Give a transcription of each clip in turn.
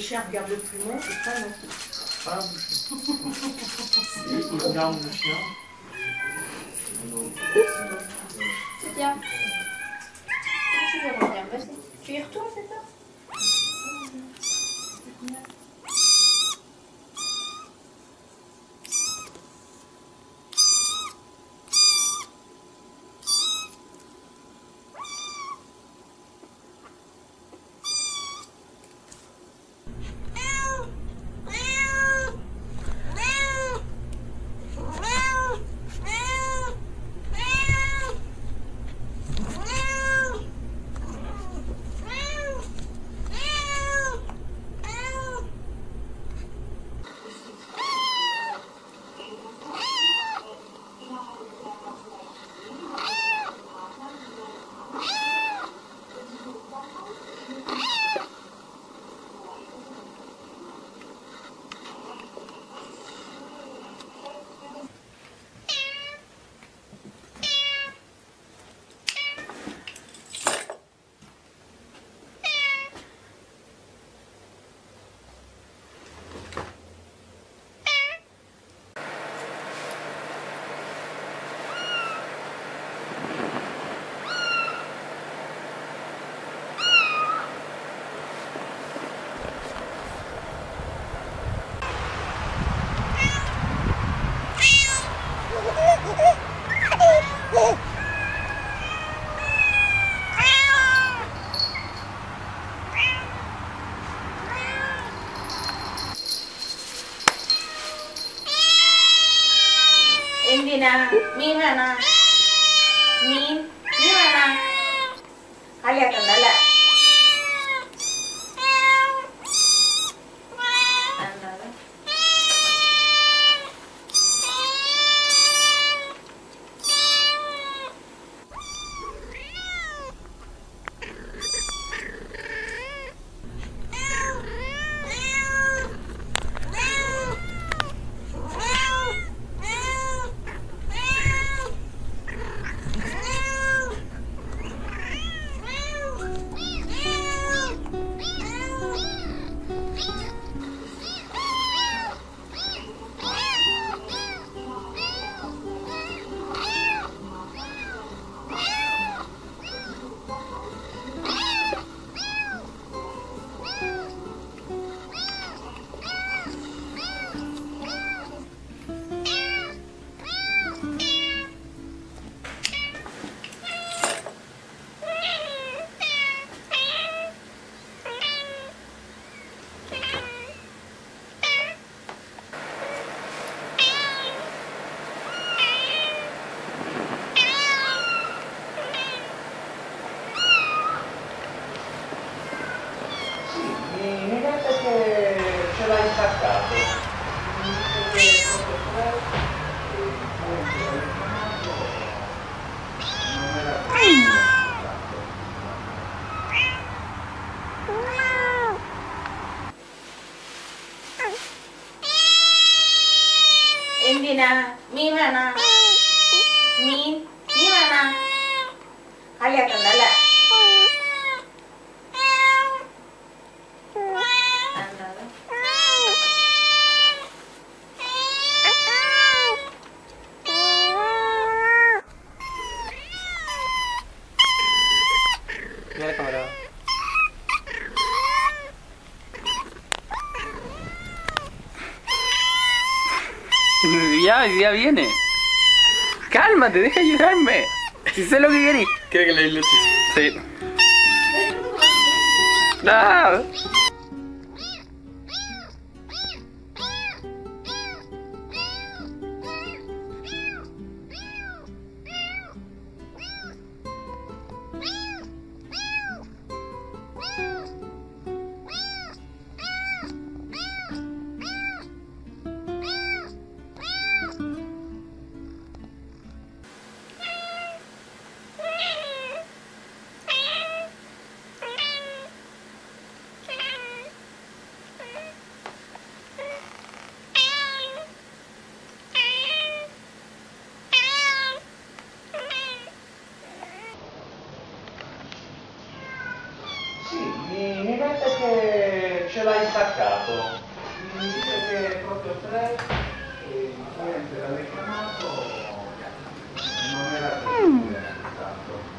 chiens regardent le plumeau, et ça non. Ah, il regarde le chien. C'est bien. Tu veux revenir, vas-y. Tu y retournes, c'est ça? എന്തിനാ മീൻ വേണ മീൻ വേണ കളിയാക്കണ്ടല്ലേ Ce l'hai intaccato. എന്തിനാ മീൻ വേണ മീൻ വേണ കളിയാക്കണ്ടല്ലേ Mira la cámara. Ya viene. Cálmate, deja ayudarme. Si sé lo que querís. ¿Quiere que le ilustre? Sí. Ah. Sì, mi mette che ce l'hai intaccato. Mi dice che proprio 3 e niente, l'ha reclamato, non era così, esatto.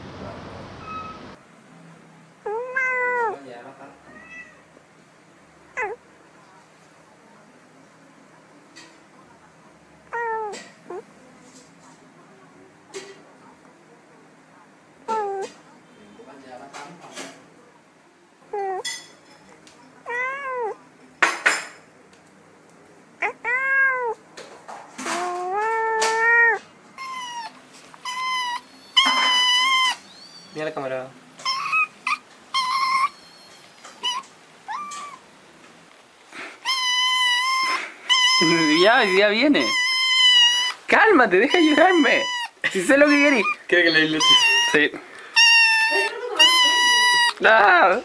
Mira la cámara. Ya viene. Cálmate, deja de ayudarme. Si sé lo que querís. ¿Quiere que le ilustre? Sí. Dai, proprio come Ah.